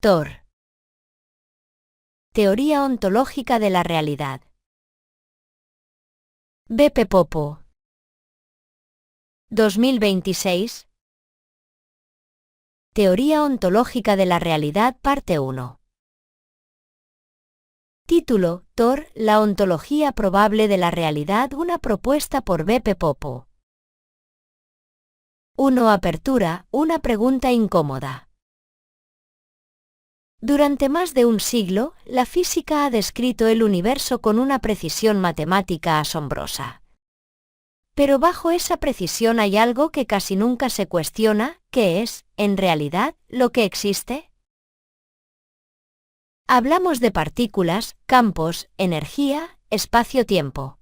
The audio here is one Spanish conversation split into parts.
Thor. Teoría ontológica de la realidad. B.P. Popo. 2026. Teoría ontológica de la realidad, parte 1. Título: Thor, la ontología probable de la realidad, una propuesta por B.P. Popo. 1. Apertura, una pregunta incómoda. Durante más de un siglo, la física ha descrito el universo con una precisión matemática asombrosa. Pero bajo esa precisión hay algo que casi nunca se cuestiona, ¿qué es, en realidad, lo que existe? Hablamos de partículas, campos, energía, espacio-tiempo.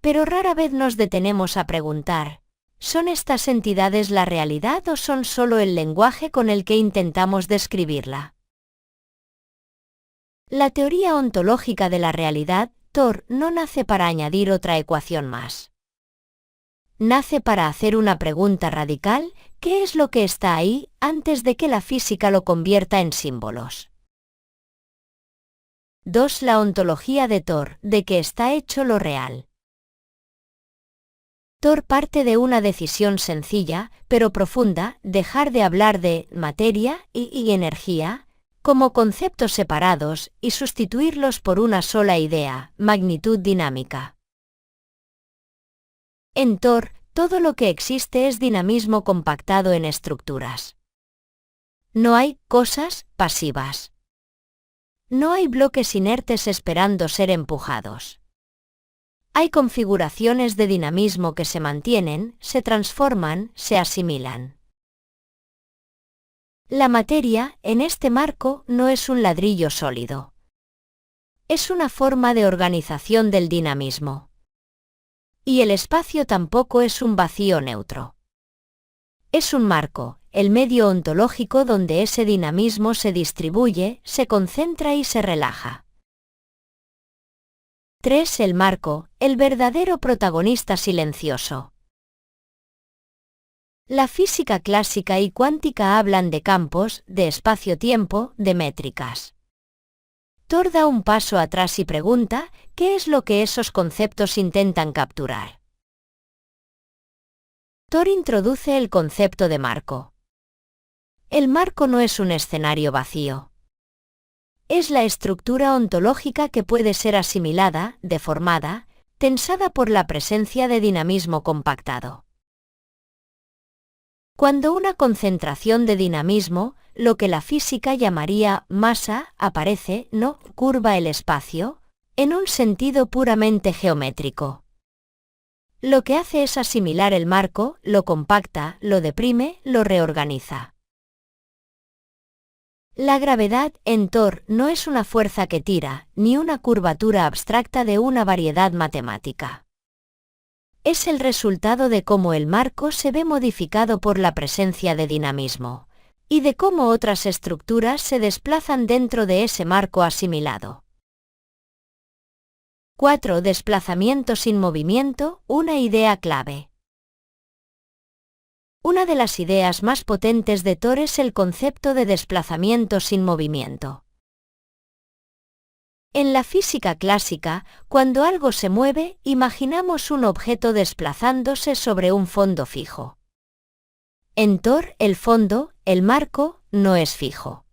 Pero rara vez nos detenemos a preguntar, ¿son estas entidades la realidad o son solo el lenguaje con el que intentamos describirla? La teoría ontológica de la realidad, Thor, no nace para añadir otra ecuación más. Nace para hacer una pregunta radical: ¿qué es lo que está ahí, antes de que la física lo convierta en símbolos? 2. La ontología de Thor, de qué está hecho lo real. Thor parte de una decisión sencilla, pero profunda: dejar de hablar de materia y energía como conceptos separados y sustituirlos por una sola idea, magnitud dinámica. En Thor, todo lo que existe es dinamismo compactado en estructuras. No hay cosas pasivas. No hay bloques inertes esperando ser empujados. Hay configuraciones de dinamismo que se mantienen, se transforman, se asimilan. La materia, en este marco, no es un ladrillo sólido. Es una forma de organización del dinamismo. Y el espacio tampoco es un vacío neutro. Es un marco, el medio ontológico donde ese dinamismo se distribuye, se concentra y se relaja. 3. El marco, el verdadero protagonista silencioso. La física clásica y cuántica hablan de campos, de espacio-tiempo, de métricas. Thor da un paso atrás y pregunta, ¿qué es lo que esos conceptos intentan capturar? Thor introduce el concepto de marco. El marco no es un escenario vacío. Es la estructura ontológica que puede ser asimilada, deformada, tensada por la presencia de dinamismo compactado. Cuando una concentración de dinamismo, lo que la física llamaría masa, aparece, no curva el espacio, en un sentido puramente geométrico. Lo que hace es asimilar el marco, lo compacta, lo deprime, lo reorganiza. La gravedad en Thor no es una fuerza que tira, ni una curvatura abstracta de una variedad matemática. Es el resultado de cómo el marco se ve modificado por la presencia de dinamismo, y de cómo otras estructuras se desplazan dentro de ese marco asimilado. 4. Desplazamiento sin movimiento, una idea clave. Una de las ideas más potentes de Thor es el concepto de desplazamiento sin movimiento. En la física clásica, cuando algo se mueve, imaginamos un objeto desplazándose sobre un fondo fijo. En Thor, el fondo, el marco, no es fijo.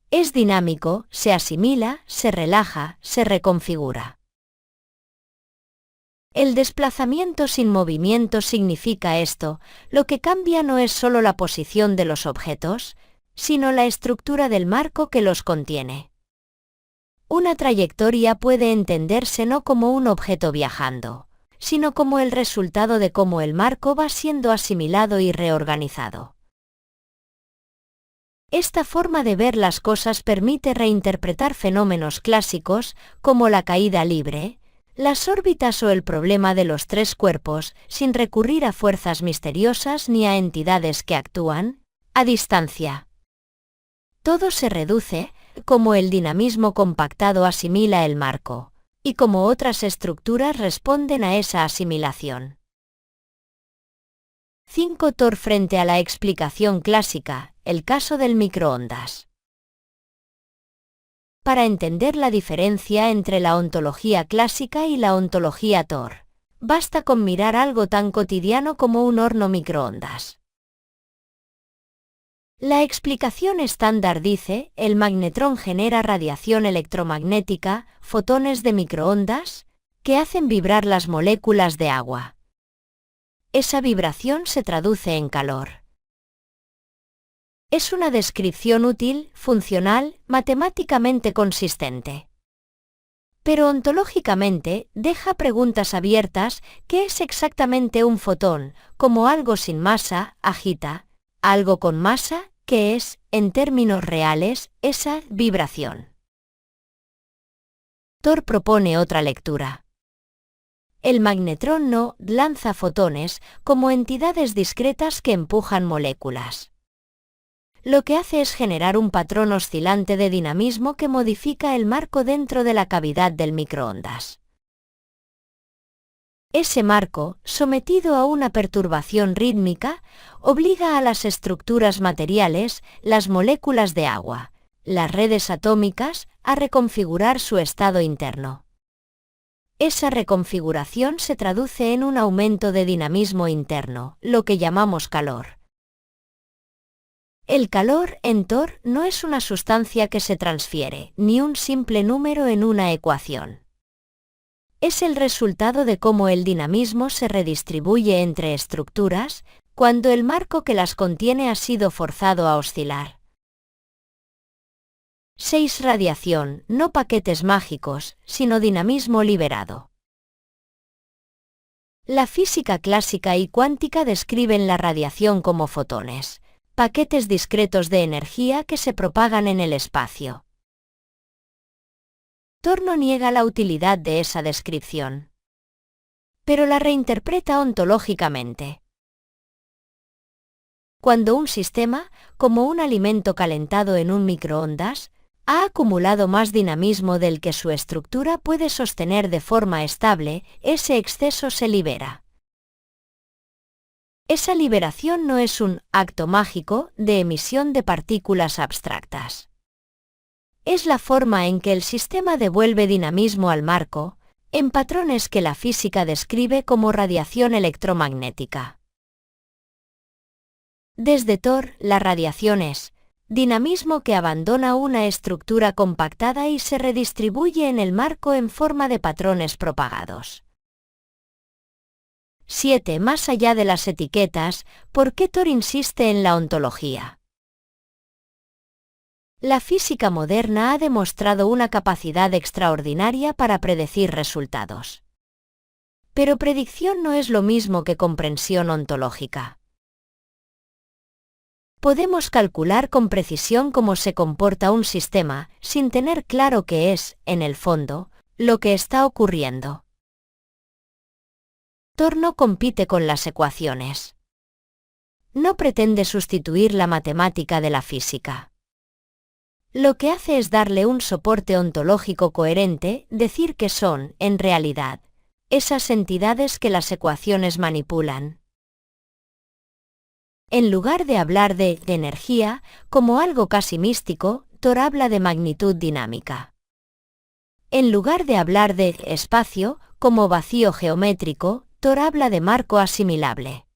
Es dinámico, se asimila, se relaja, se reconfigura. El desplazamiento sin movimiento significa esto: lo que cambia no es solo la posición de los objetos, sino la estructura del marco que los contiene. Una trayectoria puede entenderse no como un objeto viajando, sino como el resultado de cómo el marco va siendo asimilado y reorganizado. Esta forma de ver las cosas permite reinterpretar fenómenos clásicos, como la caída libre, las órbitas o el problema de los tres cuerpos, sin recurrir a fuerzas misteriosas ni a entidades que actúan a distancia. Todo se reduce, como el dinamismo compactado asimila el marco, y como otras estructuras responden a esa asimilación. 5. Thor frente a la explicación clásica, el caso del microondas. para entender la diferencia entre la ontología clásica y la ontología Thor. Basta con mirar algo tan cotidiano como un horno microondas. La explicación estándar dice, el magnetrón genera radiación electromagnética, fotones de microondas, que hacen vibrar las moléculas de agua. Esa vibración se traduce en calor. Es una descripción útil, funcional, matemáticamente consistente. Pero ontológicamente deja preguntas abiertas. ¿Qué es exactamente un fotón? Como algo sin masa, agita. Algo con masa, ¿qué es, en términos reales, esa vibración? Thor propone otra lectura. El magnetrón no lanza fotones como entidades discretas que empujan moléculas. Lo que hace es generar un patrón oscilante de dinamismo que modifica el marco dentro de la cavidad del microondas. Ese marco, sometido a una perturbación rítmica, obliga a las estructuras materiales, las moléculas de agua, las redes atómicas, a reconfigurar su estado interno. Esa reconfiguración se traduce en un aumento de dinamismo interno, lo que llamamos calor. El calor en Thor no es una sustancia que se transfiere, ni un simple número en una ecuación. Es el resultado de cómo el dinamismo se redistribuye entre estructuras, cuando el marco que las contiene ha sido forzado a oscilar. 6. Radiación, no paquetes mágicos, sino dinamismo liberado. La física clásica y cuántica describen la radiación como fotones, paquetes discretos de energía que se propagan en el espacio. Thor no niega la utilidad de esa descripción, pero la reinterpreta ontológicamente. Cuando un sistema, como un alimento calentado en un microondas, ha acumulado más dinamismo del que su estructura puede sostener de forma estable, ese exceso se libera. Esa liberación no es un acto mágico de emisión de partículas abstractas. Es la forma en que el sistema devuelve dinamismo al marco, en patrones que la física describe como radiación electromagnética. Desde Thor, la radiación es dinamismo que abandona una estructura compactada y se redistribuye en el marco en forma de patrones propagados. 7. Más allá de las etiquetas, ¿por qué Thor insiste en la ontología? La física moderna ha demostrado una capacidad extraordinaria para predecir resultados. Pero predicción no es lo mismo que comprensión ontológica. Podemos calcular con precisión cómo se comporta un sistema, sin tener claro qué es, en el fondo, lo que está ocurriendo. Thor no compite con las ecuaciones. No pretende sustituir la matemática de la física. Lo que hace es darle un soporte ontológico coherente, decir que son, en realidad, esas entidades que las ecuaciones manipulan. En lugar de hablar de energía, como algo casi místico, Thor habla de magnitud dinámica. En lugar de hablar de espacio, como vacío geométrico, Thor habla de marco asimilable.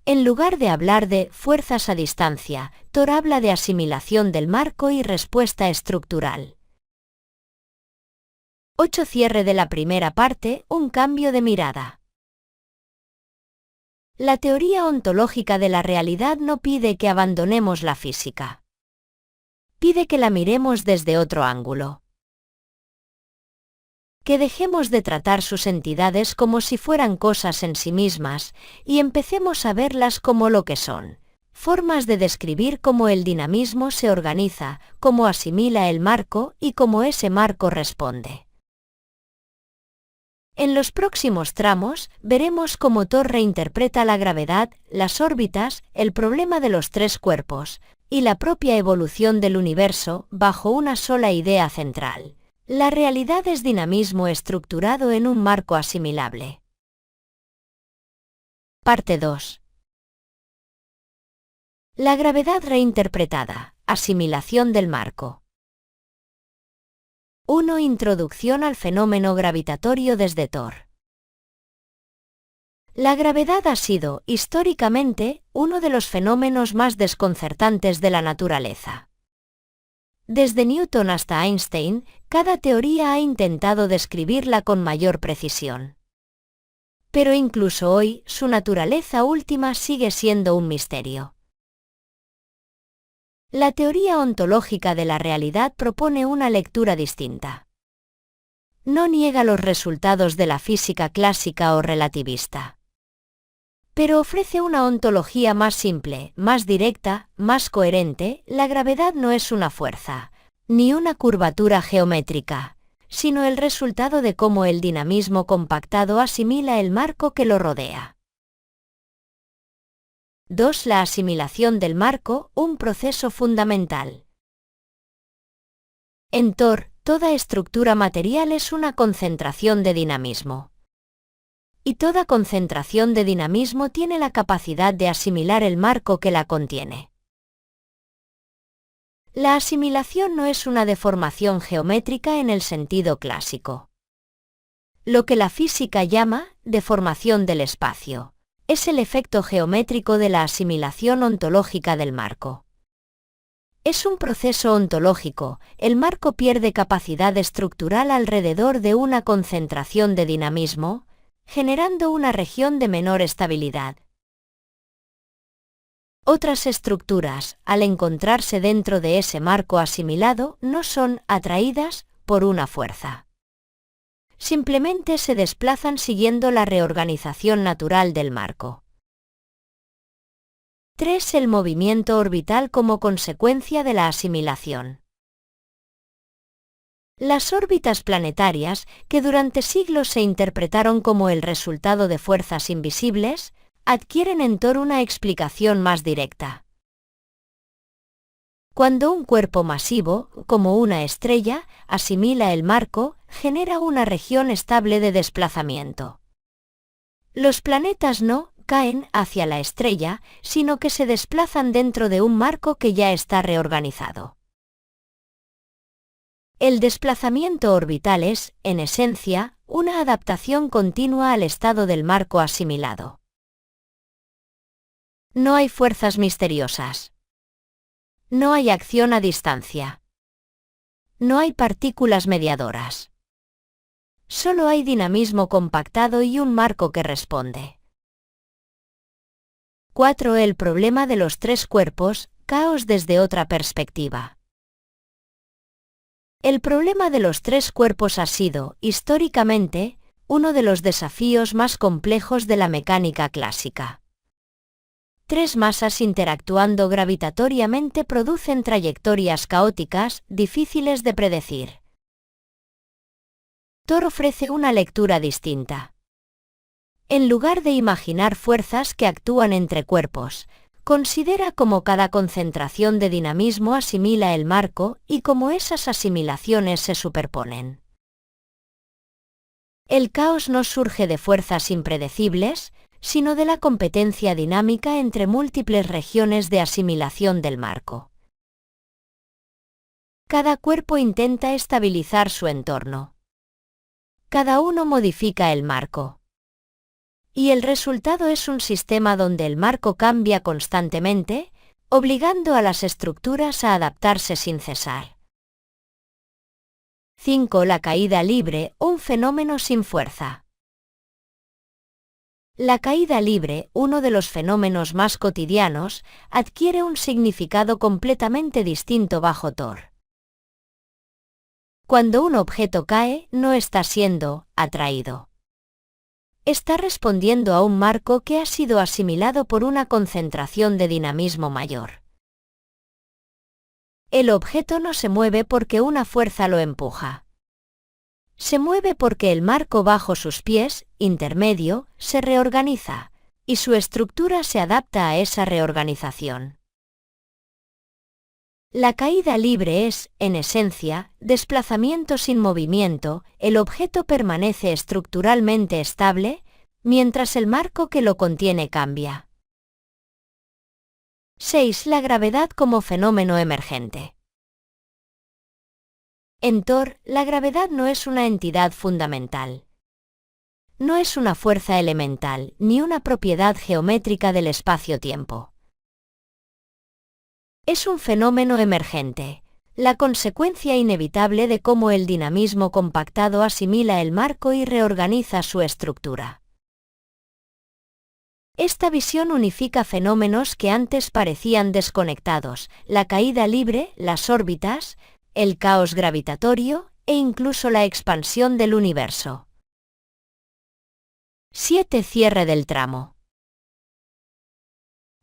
En lugar de hablar de fuerzas a distancia, Thor habla de asimilación del marco y respuesta estructural. 8. Cierre de la primera parte, un cambio de mirada. La teoría ontológica de la realidad no pide que abandonemos la física. Pide que la miremos desde otro ángulo. Que dejemos de tratar sus entidades como si fueran cosas en sí mismas, y empecemos a verlas como lo que son, formas de describir cómo el dinamismo se organiza, cómo asimila el marco y cómo ese marco responde. En los próximos tramos, veremos cómo Thor reinterpreta la gravedad, las órbitas, el problema de los tres cuerpos, y la propia evolución del universo bajo una sola idea central. La realidad es dinamismo estructurado en un marco asimilable. Parte 2. La gravedad reinterpretada, asimilación del marco. 1. Introducción al fenómeno gravitatorio desde Thor. La gravedad ha sido, históricamente, uno de los fenómenos más desconcertantes de la naturaleza. Desde Newton hasta Einstein, cada teoría ha intentado describirla con mayor precisión. Pero incluso hoy, su naturaleza última sigue siendo un misterio. La teoría ontológica de la realidad propone una lectura distinta. No niega los resultados de la física clásica o relativista, pero ofrece una ontología más simple, más directa, más coherente. La gravedad no es una fuerza, ni una curvatura geométrica, sino el resultado de cómo el dinamismo compactado asimila el marco que lo rodea. 2. La asimilación del marco, un proceso fundamental. En Thor, toda estructura material es una concentración de dinamismo. Y toda concentración de dinamismo tiene la capacidad de asimilar el marco que la contiene. La asimilación no es una deformación geométrica en el sentido clásico. Lo que la física llama deformación del espacio es el efecto geométrico de la asimilación ontológica del marco. Es un proceso ontológico. El marco pierde capacidad estructural alrededor de una concentración de dinamismo, generando una región de menor estabilidad. Otras estructuras, al encontrarse dentro de ese marco asimilado, no son atraídas por una fuerza. Simplemente se desplazan siguiendo la reorganización natural del marco. 3. El movimiento orbital como consecuencia de la asimilación. Las órbitas planetarias, que durante siglos se interpretaron como el resultado de fuerzas invisibles, adquieren en Thor una explicación más directa. Cuando un cuerpo masivo, como una estrella, asimila el marco, genera una región estable de desplazamiento. Los planetas no caen hacia la estrella, sino que se desplazan dentro de un marco que ya está reorganizado. El desplazamiento orbital es, en esencia, una adaptación continua al estado del marco asimilado. No hay fuerzas misteriosas. No hay acción a distancia. No hay partículas mediadoras. Solo hay dinamismo compactado y un marco que responde. 4. El problema de los tres cuerpos, caos desde otra perspectiva. El problema de los tres cuerpos ha sido, históricamente, uno de los desafíos más complejos de la mecánica clásica. Tres masas interactuando gravitatoriamente producen trayectorias caóticas, difíciles de predecir. Thor ofrece una lectura distinta. En lugar de imaginar fuerzas que actúan entre cuerpos, considera cómo cada concentración de dinamismo asimila el marco y cómo esas asimilaciones se superponen. El caos no surge de fuerzas impredecibles, sino de la competencia dinámica entre múltiples regiones de asimilación del marco. Cada cuerpo intenta estabilizar su entorno. Cada uno modifica el marco. Y el resultado es un sistema donde el marco cambia constantemente, obligando a las estructuras a adaptarse sin cesar. 5. La caída libre, un fenómeno sin fuerza. La caída libre, uno de los fenómenos más cotidianos, adquiere un significado completamente distinto bajo Thor. Cuando un objeto cae, no está siendo atraído. Está respondiendo a un marco que ha sido asimilado por una concentración de dinamismo mayor. El objeto no se mueve porque una fuerza lo empuja. Se mueve porque el marco bajo sus pies, intermedio, se reorganiza, y su estructura se adapta a esa reorganización. La caída libre es, en esencia, desplazamiento sin movimiento. El objeto permanece estructuralmente estable, mientras el marco que lo contiene cambia. 6. La gravedad como fenómeno emergente. En Thor, la gravedad no es una entidad fundamental. No es una fuerza elemental, ni una propiedad geométrica del espacio-tiempo. Es un fenómeno emergente, la consecuencia inevitable de cómo el dinamismo compactado asimila el marco y reorganiza su estructura. Esta visión unifica fenómenos que antes parecían desconectados: la caída libre, las órbitas, el caos gravitatorio e incluso la expansión del universo. 7. Cierre del tramo.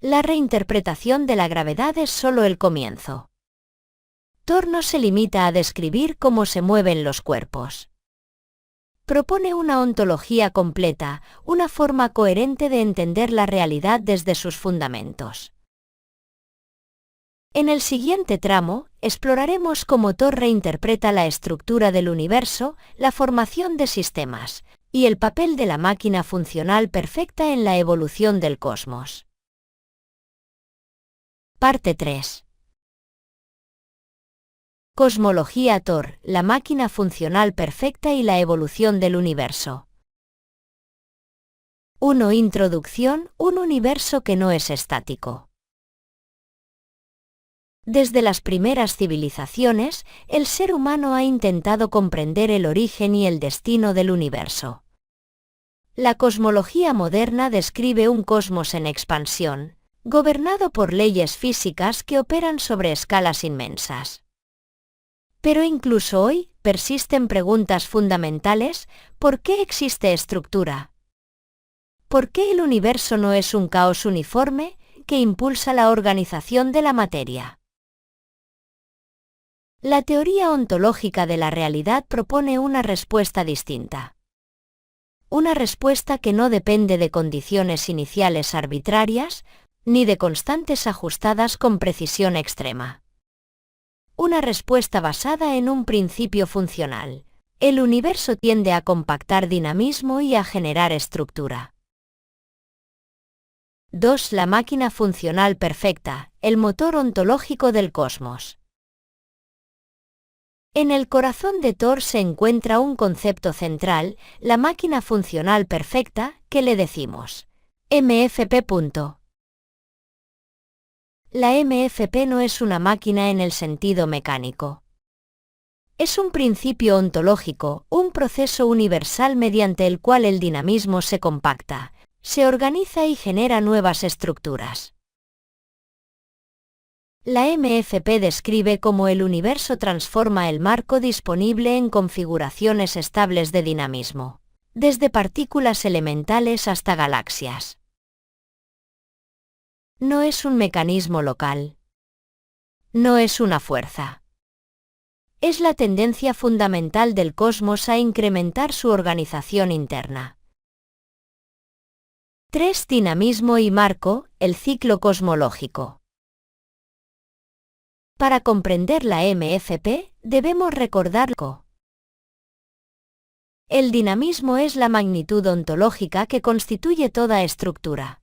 La reinterpretación de la gravedad es solo el comienzo. Thor no se limita a describir cómo se mueven los cuerpos. Propone una ontología completa, una forma coherente de entender la realidad desde sus fundamentos. En el siguiente tramo, exploraremos cómo Thor reinterpreta la estructura del universo, la formación de sistemas, y el papel de la máquina funcional perfecta en la evolución del cosmos. Parte 3. Cosmología Thor, la máquina funcional perfecta y la evolución del universo. 1. Introducción: un universo que no es estático. Desde las primeras civilizaciones, el ser humano ha intentado comprender el origen y el destino del universo. La cosmología moderna describe un cosmos en expansión, gobernado por leyes físicas que operan sobre escalas inmensas. Pero incluso hoy, persisten preguntas fundamentales: ¿por qué existe estructura? ¿Por qué el universo no es un caos uniforme que impulsa la organización de la materia? La teoría ontológica de la realidad propone una respuesta distinta. Una respuesta que no depende de condiciones iniciales arbitrarias, ni de constantes ajustadas con precisión extrema. Una respuesta basada en un principio funcional: el universo tiende a compactar dinamismo y a generar estructura. 2. La máquina funcional perfecta, el motor ontológico del cosmos. En el corazón de Thor se encuentra un concepto central: la máquina funcional perfecta, que le decimos MFP. La MFP no es una máquina en el sentido mecánico. Es un principio ontológico, un proceso universal mediante el cual el dinamismo se compacta, se organiza y genera nuevas estructuras. La MFP describe cómo el universo transforma el marco disponible en configuraciones estables de dinamismo, desde partículas elementales hasta galaxias. No es un mecanismo local. No es una fuerza. Es la tendencia fundamental del cosmos a incrementar su organización interna. 3. Dinamismo y marco, el ciclo cosmológico. Para comprender la MFP, debemos recordarlo. El dinamismo es la magnitud ontológica que constituye toda estructura.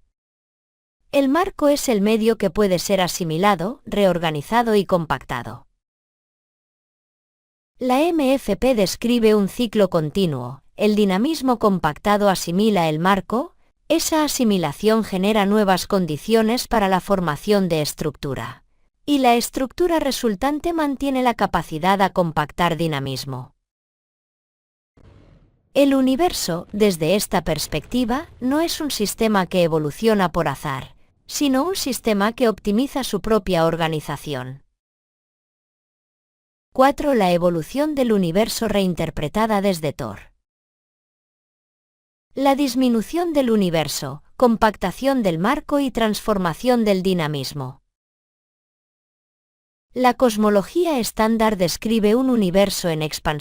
El marco es el medio que puede ser asimilado, reorganizado y compactado. La MFP describe un ciclo continuo: el dinamismo compactado asimila el marco, esa asimilación genera nuevas condiciones para la formación de estructura, y la estructura resultante mantiene la capacidad a compactar dinamismo. El universo, desde esta perspectiva, no es un sistema que evoluciona por azar, sino un sistema que optimiza su propia organización. 4. La evolución del universo reinterpretada desde Thor. La disminución del universo, compactación del marco y transformación del dinamismo. La cosmología estándar describe un universo en expansión